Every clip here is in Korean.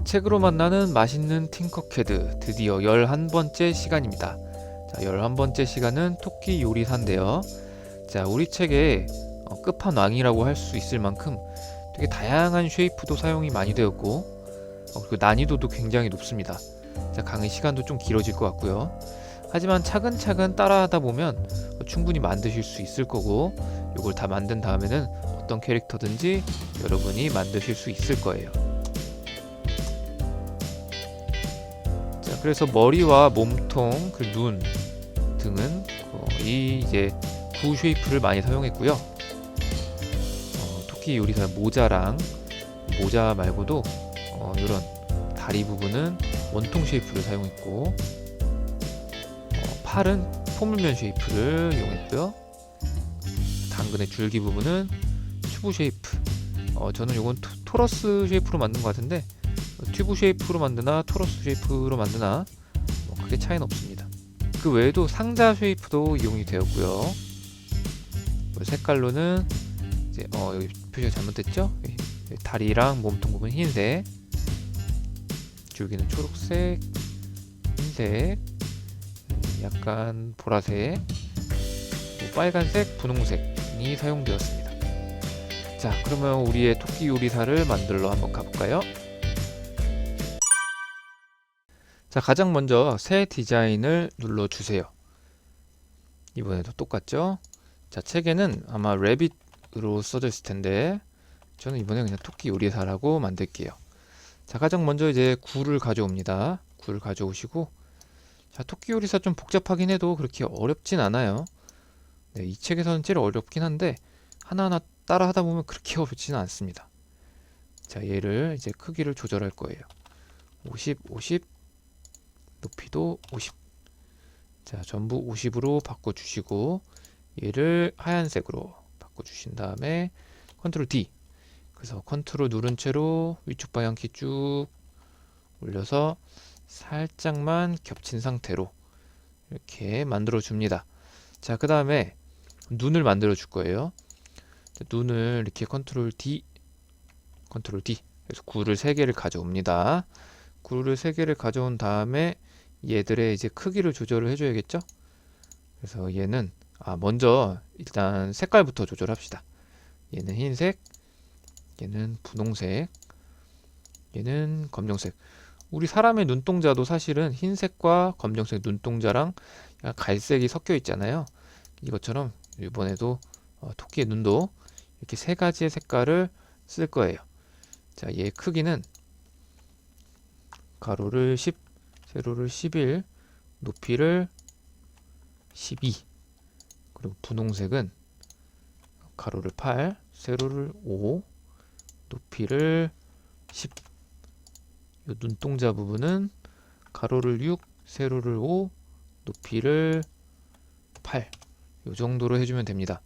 책으로 만나는 맛있는 팅커캐드 드디어 11번째 시간입니다. 자, 11번째 시간은 토끼 요리사인데요. 자, 우리 책의 끝판왕이라고 할 수 있을 만큼 되게 다양한 쉐이프도 사용이 많이 되었고 그리고 난이도도 굉장히 높습니다. 자, 강의 시간도 좀 길어질 것 같고요. 하지만 차근차근 따라하다 보면 충분히 만드실 수 있을 거고 이걸 다 만든 다음에는 어떤 캐릭터든지 여러분이 만드실 수 있을 거예요. 자, 그래서 머리와 몸통, 그 눈 등은 거의 이제 구 쉐이프를 많이 사용했고요. 토끼 요리사 모자랑 모자 말고도 이런 다리 부분은 원통 쉐이프를 사용했고 팔은 포물면 쉐이프를 이용했고요. 당근의 줄기 부분은 튜브 쉐이프. 저는 이건 토러스 쉐이프로 만든 것 같은데 튜브 쉐이프로 만드나 토러스 쉐이프로 만드나 크게 차이는 없습니다. 그 외에도 상자 쉐이프도 이용이 되었고요. 색깔로는 이제 여기 표시가 잘못됐죠? 다리랑 몸통 부분 흰색, 줄기는 초록색, 흰색, 약간 보라색, 빨간색, 분홍색이 사용되었습니다. 자, 그러면 우리의 토끼 요리사를 만들러 한번 가볼까요? 자, 가장 먼저 새 디자인을 눌러주세요. 이번에도 똑같죠? 자, 책에는 아마 래빗으로 써져 있을 텐데 저는 이번에 그냥 토끼 요리사라고 만들게요. 자, 가장 먼저 이제 굴을 가져옵니다. 굴을 가져오시고, 자, 토끼 요리사 좀 복잡하긴 해도 그렇게 어렵진 않아요. 네, 이 책에서는 제일 어렵긴 한데 하나하나 따라 하다 보면 그렇게 어렵지는 않습니다. 자, 얘를 이제 크기를 조절할 거예요. 50, 50, 높이도 50. 자, 전부 50으로 바꿔주시고 얘를 하얀색으로 바꿔주신 다음에 컨트롤 D. 그래서 컨트롤 누른 채로 위쪽 방향키 쭉 올려서 살짝만 겹친 상태로 이렇게 만들어 줍니다. 자, 그 다음에 눈을 만들어 줄 거예요. 자, 눈을 이렇게 컨트롤 D, 컨트롤 D. 그래서 굴을 3개를 가져옵니다. 굴을 3개를 가져온 다음에 얘들의 이제 크기를 조절을 해줘야겠죠? 그래서 얘는 먼저 일단 색깔부터 조절합시다. 얘는 흰색, 얘는 분홍색, 얘는 검정색. 우리 사람의 눈동자도 사실은 흰색과 검정색 눈동자랑 갈색이 섞여 있잖아요. 이것처럼 이번에도 토끼의 눈도 이렇게 3가지의 색깔을 쓸 거예요. 자, 얘 크기는 가로를 10, 세로를 11, 높이를 12. 그리고 분홍색은 가로를 8, 세로를 5, 높이를 10. 이 눈동자 부분은 가로를 6, 세로를 5, 높이를 8. 이 정도로 해주면 됩니다.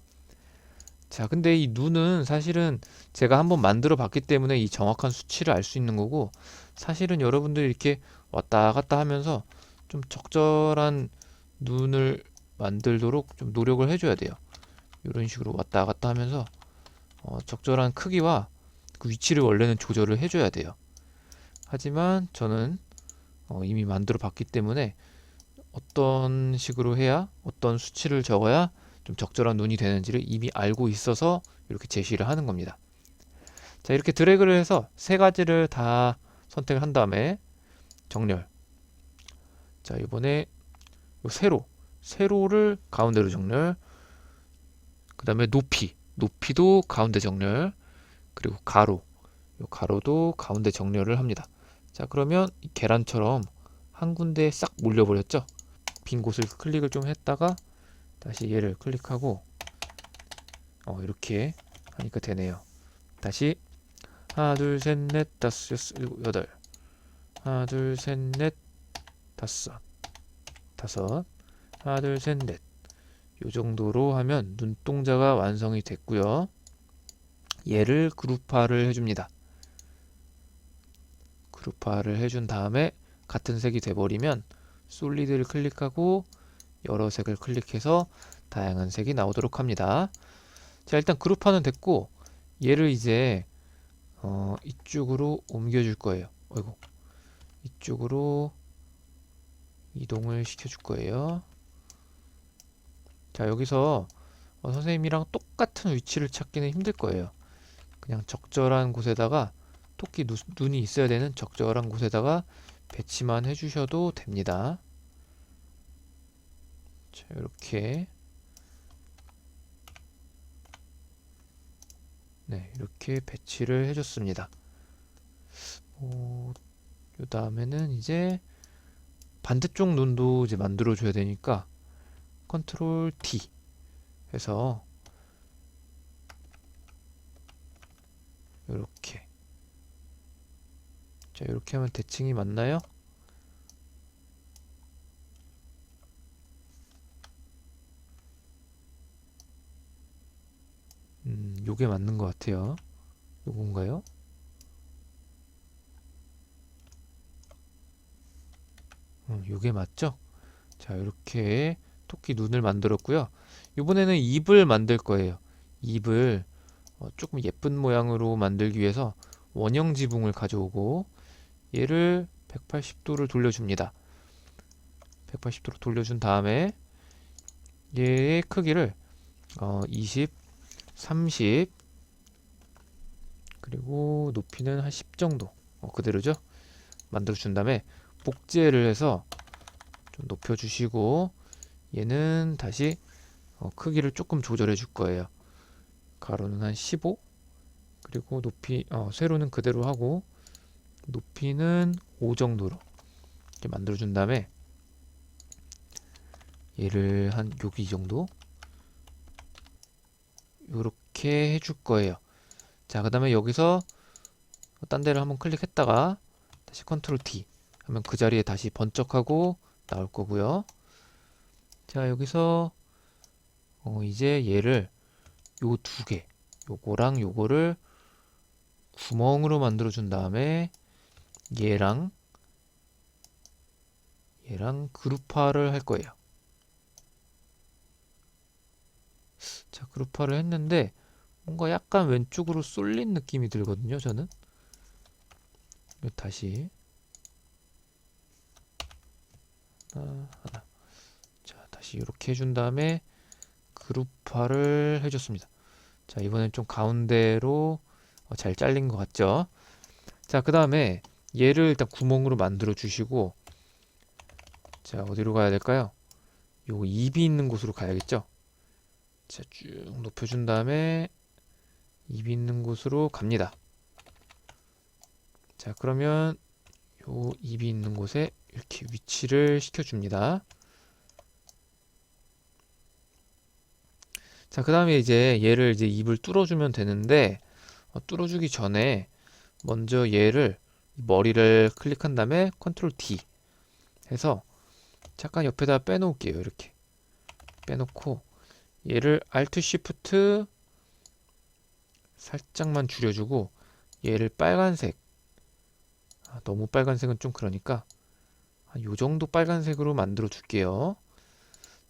자, 근데 이 눈은 사실은 제가 한번 만들어 봤기 때문에 이 정확한 수치를 알 수 있는 거고, 사실은 여러분들이 이렇게 왔다 갔다 하면서 좀 적절한 눈을 만들도록 좀 노력을 해줘야 돼요. 이런 식으로 왔다 갔다 하면서 적절한 크기와 그 위치를 원래는 조절을 해줘야 돼요. 하지만 저는 이미 만들어 봤기 때문에 어떤 식으로 해야 어떤 수치를 적어야 좀 적절한 눈이 되는지를 이미 알고 있어서 이렇게 제시를 하는 겁니다. 자, 이렇게 드래그를 해서 3가지를 다 선택을 한 다음에 정렬. 자, 이번에 세로를 가운데로 정렬. 그 다음에 높이도 가운데 정렬. 그리고 이 가로도 가운데 정렬을 합니다. 자, 그러면 계란처럼 한 군데에 싹 몰려버렸죠? 빈 곳을 클릭을 좀 했다가 다시 얘를 클릭하고 이렇게 하니까 되네요. 다시 하나, 둘, 셋, 넷, 다섯, 여섯, 일곱, 여덟. 하나, 둘, 셋, 넷, 다섯. 하나, 둘, 셋, 넷. 이 정도로 하면 눈동자가 완성이 됐고요. 얘를 그룹화를 해줍니다. 그룹화를 해준 다음에 같은 색이 돼버리면 솔리드를 클릭하고 여러 색을 클릭해서 다양한 색이 나오도록 합니다. 자, 일단 그룹화는 됐고 얘를 이제 이쪽으로 옮겨줄 거예요. 어이구, 이쪽으로 이동을 시켜줄 거예요. 자, 여기서 선생님이랑 똑같은 위치를 찾기는 힘들 거예요. 그냥 적절한 곳에다가 토끼 눈이 있어야 되는 적절한 곳에다가 배치만 해주셔도 됩니다. 자, 이렇게 네, 이렇게 배치를 해줬습니다. 요 다음에는 이제 반대쪽 눈도 이제 만들어 줘야 되니까 컨트롤 D 해서 이렇게, 자, 이렇게 하면 대칭이 맞나요? 요게 맞는 것 같아요. 요건가요? 요게 맞죠? 자, 이렇게 토끼 눈을 만들었고요. 이번에는 입을 만들 거예요. 입을 조금 예쁜 모양으로 만들기 위해서 원형 지붕을 가져오고 얘를 180도를 돌려줍니다. 180도로 돌려준 다음에 얘의 크기를 20, 30, 그리고 높이는 한 10 정도 그대로죠. 만들어 준 다음에 복제를 해서 좀 높여 주시고 얘는 다시 크기를 조금 조절해 줄 거예요. 가로는 한 15, 그리고 높이 세로는 그대로 하고 높이는 5 정도로 이렇게 만들어 준 다음에 얘를 한 여기 정도 이렇게 해줄 거예요. 자, 그 다음에 여기서 딴 데를 한번 클릭했다가 다시 컨트롤 D 하면 그 자리에 다시 번쩍하고 나올 거고요. 자, 여기서 이제 얘를 요 두 개, 요거랑 요거를 구멍으로 만들어 준 다음에 얘랑 그룹화를 할 거예요. 자, 그룹화를 했는데 뭔가 약간 왼쪽으로 쏠린 느낌이 들거든요, 저는. 다시 하나. 자, 다시 이렇게 해준 다음에 그룹화를 해줬습니다. 자, 이번엔 좀 가운데로 잘 잘린 것 같죠? 자, 그 다음에 얘를 일단 구멍으로 만들어 주시고, 자, 어디로 가야 될까요? 요 입이 있는 곳으로 가야겠죠? 자, 쭉 높여준 다음에 입이 있는 곳으로 갑니다. 자, 그러면 요 입이 있는 곳에 이렇게 위치를 시켜줍니다. 자, 그 다음에 이제 얘를 이제 입을 뚫어주면 되는데, 뚫어주기 전에 먼저 얘를 머리를 클릭한 다음에 컨트롤 D 해서 잠깐 옆에다 빼놓을게요. 이렇게 빼놓고 얘를 Alt Shift 살짝만 줄여주고 얘를 빨간색, 너무 빨간색은 좀 그러니까 요 정도 빨간색으로 만들어 줄게요.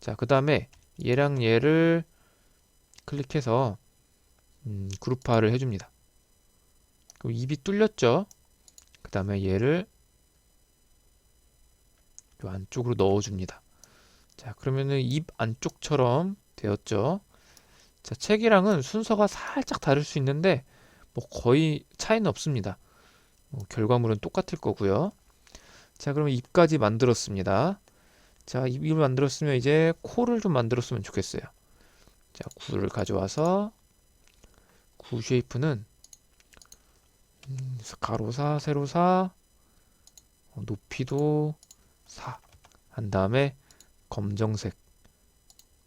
자, 그 다음에 얘랑 얘를 클릭해서 그룹화를 해줍니다. 그럼 입이 뚫렸죠? 그 다음에 얘를 요 안쪽으로 넣어줍니다. 자, 그러면은 입 안쪽처럼 되었죠? 자, 책이랑은 순서가 살짝 다를 수 있는데 뭐 거의 차이는 없습니다. 결과물은 똑같을 거고요. 자, 그러면 입까지 만들었습니다. 자, 입을 만들었으면 이제 코를 좀 만들었으면 좋겠어요. 자, 9를 가져와서 9 쉐이프는 가로 4, 세로 4, 높이도 4 한 다음에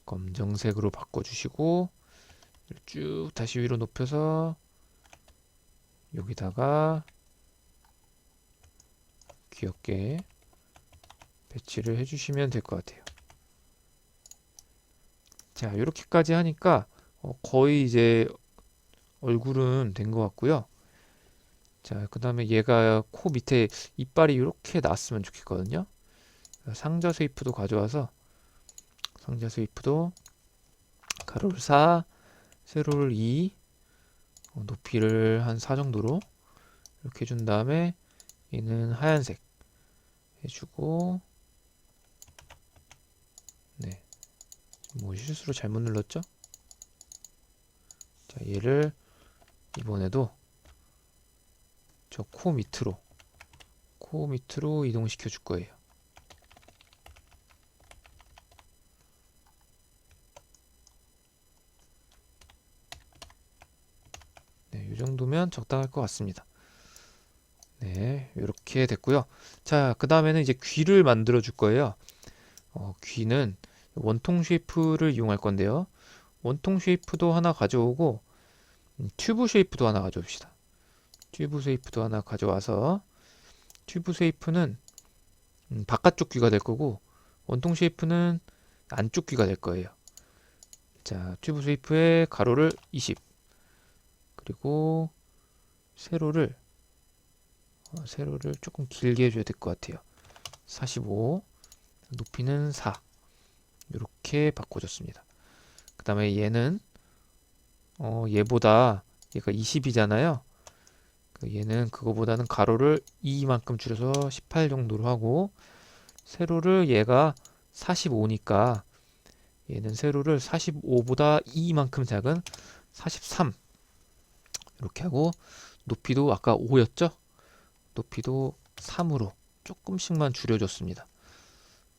검정색으로 바꿔주시고 쭉 다시 위로 높여서 여기다가 귀엽게 배치를 해주시면 될 것 같아요. 자, 이렇게까지 하니까 거의 이제 얼굴은 된 것 같고요. 자, 그 다음에 얘가 코 밑에 이빨이 이렇게 났으면 좋겠거든요. 상자 스위프도 가져와서 상자 스위프도 가로를 4, 세로를 2, 높이를 한 4 정도로 이렇게 해준 다음에 얘는 하얀색 해주고, 네, 뭐 실수로 잘못 눌렀죠? 자, 얘를 이번에도 저 코 밑으로 이동시켜 줄 거예요. 네, 이 정도면 적당할 것 같습니다. 네, 이렇게 됐고요. 자, 그 다음에는 이제 귀를 만들어 줄 거예요. 귀는 원통 쉐이프를 이용할 건데요. 원통 쉐이프도 하나 가져오고, 튜브 쉐이프도 하나 가져옵시다. 튜브 쉐이프도 하나 가져와서, 튜브 쉐이프는 바깥쪽 귀가 될 거고, 원통 쉐이프는 안쪽 귀가 될 거예요. 자, 튜브 쉐이프의 가로를 20, 그리고 세로를 조금 길게 해줘야 될 것 같아요. 45, 높이는 4, 이렇게 바꿔줬습니다. 그 다음에 얘는 얘가 20이잖아요. 얘는 그거보다는 가로를 2만큼 줄여서 18 정도로 하고, 세로를 얘가 45니까 얘는 세로를 45보다 2만큼 작은 43 이렇게 하고, 높이도 아까 5였죠? 높이도 3으로 조금씩만 줄여줬습니다.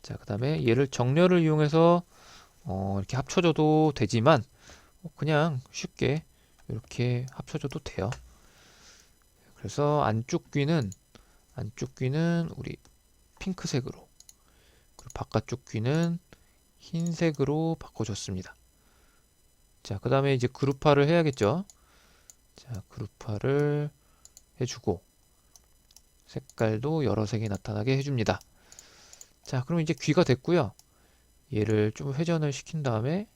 자, 그 다음에 얘를 정렬을 이용해서 이렇게 합쳐줘도 되지만 그냥 쉽게 이렇게 합쳐줘도 돼요. 그래서 안쪽 귀는 우리 핑크색으로, 그리고 바깥쪽 귀는 흰색으로 바꿔줬습니다. 자, 그 다음에 이제 그룹화를 해야겠죠. 자, 그룹화를 해주고 색깔도 여러 색이 나타나게 해줍니다. 자, 그럼 이제 귀가 됐고요. 얘를 좀 회전을 시킨 다음에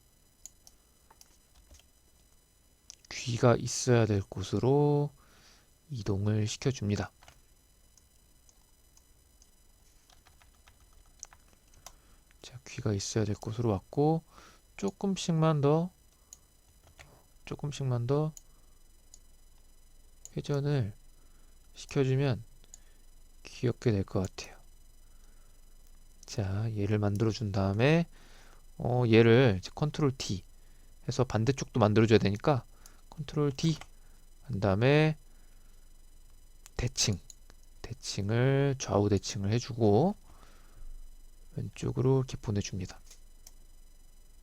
귀가 있어야 될 곳으로 이동을 시켜줍니다. 자, 귀가 있어야 될 곳으로 왔고, 조금씩만 더 회전을 시켜주면 귀엽게 될 것 같아요. 자, 얘를 만들어 준 다음에 얘를 컨트롤 D 해서 반대쪽도 만들어 줘야 되니까 컨트롤 D 한 다음에 대칭을 좌우 대칭을 해주고 왼쪽으로 이렇게 보내줍니다.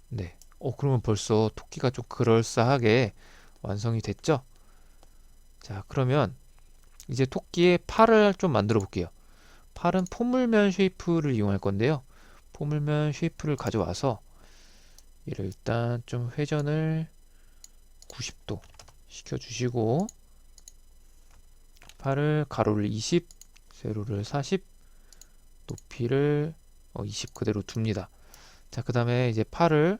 네, 그러면 벌써 토끼가 좀 그럴싸하게 완성이 됐죠? 자, 그러면 이제 토끼의 팔을 좀 만들어 볼게요. 팔은 포물면 쉐이프를 이용할 건데요. 포물면 쉐이프를 가져와서 얘를 일단 좀 회전을 90도 시켜주시고, 팔을 가로를 20, 세로를 40, 높이를 20 그대로 둡니다. 자, 그 다음에 이제 팔을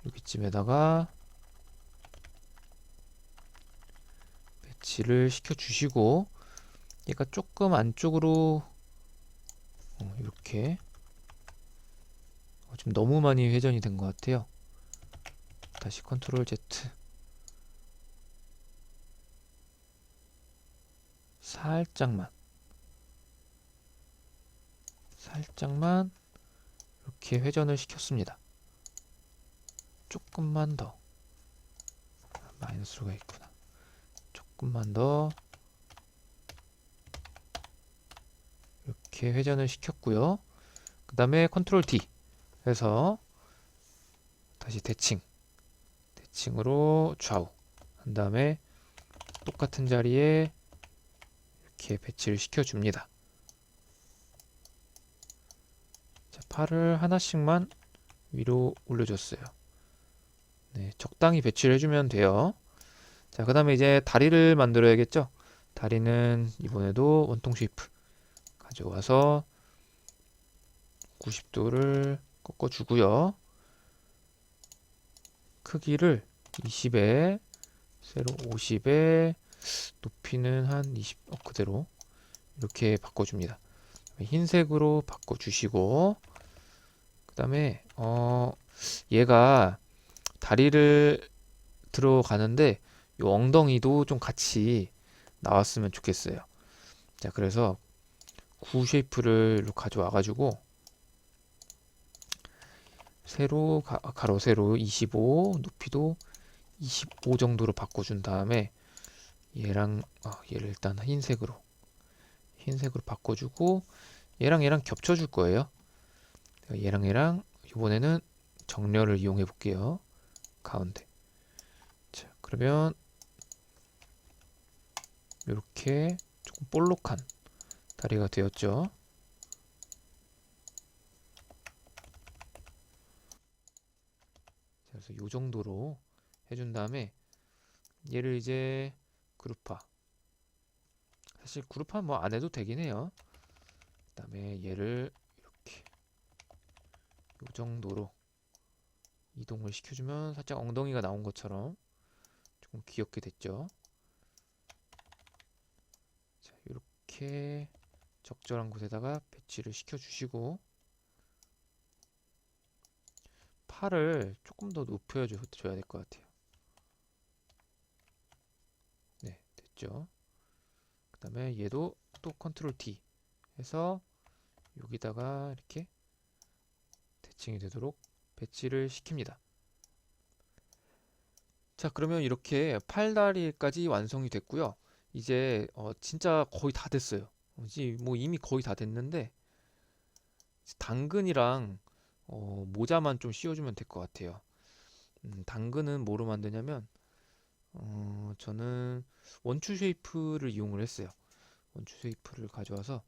여기쯤에다가 배치를 시켜주시고, 얘가 조금 안쪽으로 이렇게 좀 너무 많이 회전이 된 것 같아요. 다시 컨트롤 Z, 살짝만 이렇게 회전을 시켰습니다. 조금만 더, 마이너스가 있구나. 조금만 더 이렇게 회전을 시켰고요. 그 다음에 컨트롤 D 해서 다시 대칭으로 좌우 한 다음에 똑같은 자리에 이렇게 배치를 시켜줍니다. 자, 팔을 하나씩만 위로 올려줬어요. 네, 적당히 배치를 해주면 돼요. 자, 그 다음에 이제 다리를 만들어야겠죠. 다리는 이번에도 원통 쉐이프 가져와서 90도를 꺾어주고요. 크기를 20에 세로 50에 높이는 한 20, 그대로 이렇게 바꿔줍니다. 흰색으로 바꿔주시고, 그 다음에 얘가 다리를 들어가는데 요 엉덩이도 좀 같이 나왔으면 좋겠어요. 자, 그래서 구 쉐이프를 가져와 가지고 세로 가로 세로 25, 높이도 25 정도로 바꿔준 다음에 얘랑 얘를 일단 흰색으로 바꿔주고 얘랑 겹쳐줄 거예요. 얘랑 이번에는 정렬을 이용해 볼게요. 가운데. 자, 그러면 이렇게 조금 볼록한 다리가 되었죠. 그래서 이 정도로 해준 다음에 얘를 이제 그룹화. 사실 그룹화 뭐 안 해도 되긴 해요. 그다음에 얘를 이렇게 이 정도로 이동을 시켜주면 살짝 엉덩이가 나온 것처럼 조금 귀엽게 됐죠. 자, 이렇게 적절한 곳에다가 배치를 시켜주시고 팔을 조금 더 높여줘야 될 것 같아요. 네, 됐죠. 그 다음에 얘도 또 컨트롤 T 해서 여기다가 이렇게 대칭이 되도록 배치를 시킵니다. 자, 그러면 이렇게 팔다리까지 완성이 됐고요. 이제 진짜 거의 다 됐어요. 이제 뭐 이미 거의 다 됐는데 당근이랑 모자만 좀 씌워주면 될 것 같아요. 당근은 뭐로 만드냐면 저는 원추 쉐이프를 이용을 했어요. 원추 쉐이프를 가져와서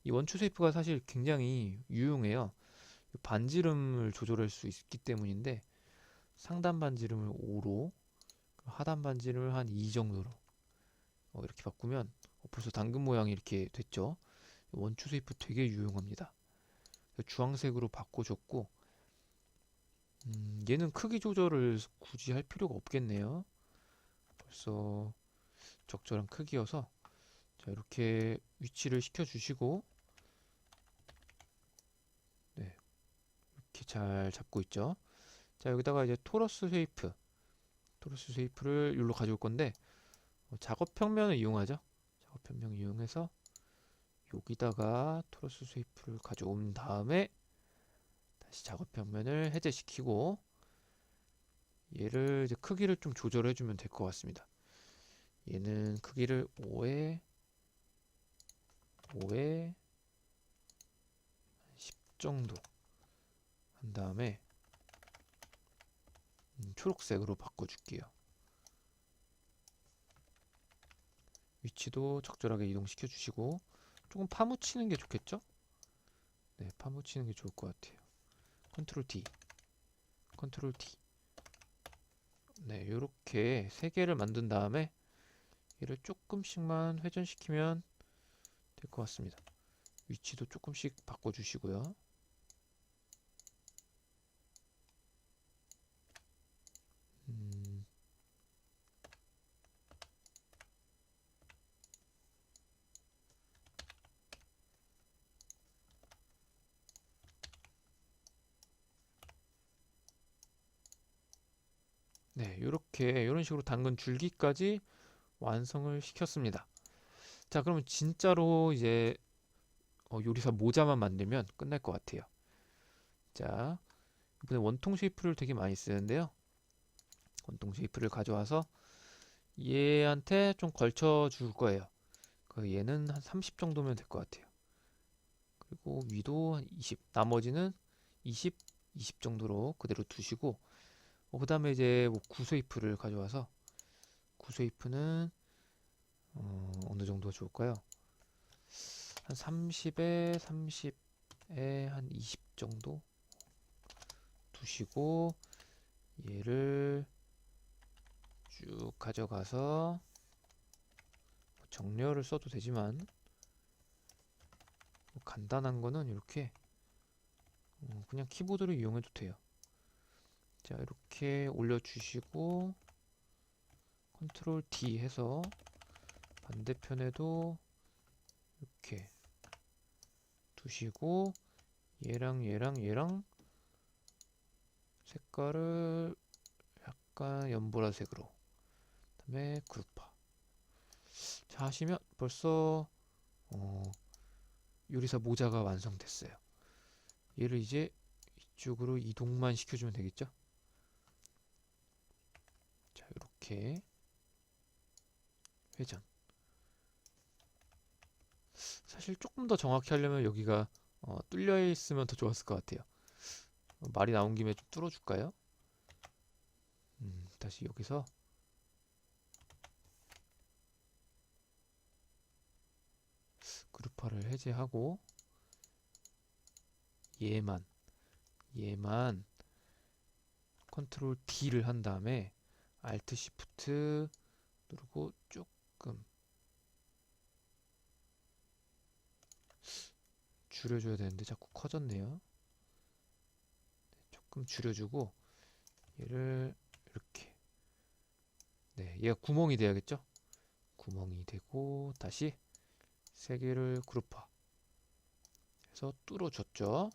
이 원추 쉐이프가 사실 굉장히 유용해요. 반지름을 조절할 수 있기 때문인데 상단 반지름을 5로 하단 반지름을 한 2 정도로 이렇게 바꾸면 벌써 당근 모양이 이렇게 됐죠. 원추 쉐이프 되게 유용합니다. 주황색으로 바꿔줬고 얘는 크기 조절을 굳이 할 필요가 없겠네요. 벌써 적절한 크기여서 자, 이렇게 위치를 시켜주시고 네, 이렇게 잘 잡고 있죠. 자, 여기다가 이제 토러스 쉐이프를 여기로 가져올 건데 작업 평면을 이용하죠. 작업 평면 이용해서 여기다가 토러스 쉐이프를 가져온 다음에 다시 작업 평면을 해제시키고 얘를 이제 크기를 좀 조절해 주면 될 것 같습니다. 얘는 크기를 5에 10 정도 한 다음에 초록색으로 바꿔줄게요. 위치도 적절하게 이동시켜 주시고 조금 파묻히는 게 좋겠죠? 네, 파묻히는 게 좋을 것 같아요. 컨트롤 T, 컨트롤 T. 네, 이렇게 세 개를 만든 다음에 얘를 조금씩만 회전시키면 될 것 같습니다. 위치도 조금씩 바꿔주시고요. 음, 네, 이렇게 이런 식으로 당근 줄기까지 완성을 시켰습니다. 자, 그러면 진짜로 이제 요리사 모자만 만들면 끝날 것 같아요. 자, 이번에 원통 쉐이프를 되게 많이 쓰는데요. 원통 쉐이프를 가져와서 얘한테 좀 걸쳐 줄 거예요. 얘는 한 30 정도면 될 것 같아요. 그리고 위도 한 20, 나머지는 20, 20 정도로 그대로 두시고 그 다음에 이제 뭐 구쉐이프를 가져와서 구쉐이프는 어느 정도 좋을까요? 한 30에 30에 한 20 정도 두시고 얘를 쭉 가져가서 정렬을 써도 되지만 간단한 거는 이렇게 그냥 키보드를 이용해도 돼요. 자, 이렇게 올려주시고 컨트롤 D 해서 반대편에도 이렇게 두시고 얘랑 색깔을 약간 연보라색으로 그다음에 그룹화 자, 하시면 벌써 요리사 모자가 완성됐어요. 얘를 이제 이쪽으로 이동만 시켜주면 되겠죠? 자, 이렇게 회전. 사실 조금 더 정확히 하려면 여기가 뚫려 있으면 더 좋았을 것 같아요. 말이 나온 김에 좀 뚫어줄까요? 다시 여기서 그룹화를 해제하고 얘만 컨트롤 D를 한 다음에 Alt Shift 누르고 조금 줄여줘야 되는데 자꾸 커졌네요. 조금 줄여주고 얘를 이렇게, 네, 얘가 구멍이 돼야겠죠? 구멍이 되고 다시 세 개를 그룹화 해서 뚫어줬죠.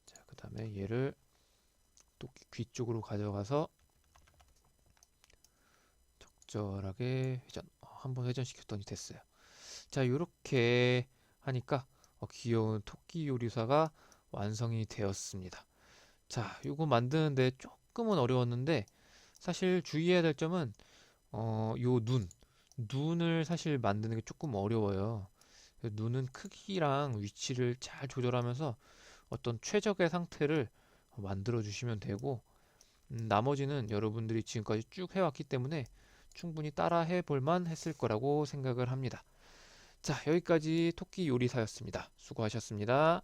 자, 그 다음에 얘를 또 귀 쪽으로 가져가서 적절하게 회전, 한번 회전시켰더니 됐어요. 자, 이렇게 하니까 귀여운 토끼 요리사가 완성이 되었습니다. 자, 이거 만드는데 조금은 어려웠는데 사실 주의해야 될 점은 요 눈을 사실 만드는 게 조금 어려워요. 눈은 크기랑 위치를 잘 조절하면서 어떤 최적의 상태를 만들어 주시면 되고, 나머지는 여러분들이 지금까지 쭉 해왔기 때문에 충분히 따라 해볼만 했을 거라고 생각을 합니다. 자, 여기까지 토끼 요리사였습니다. 수고하셨습니다.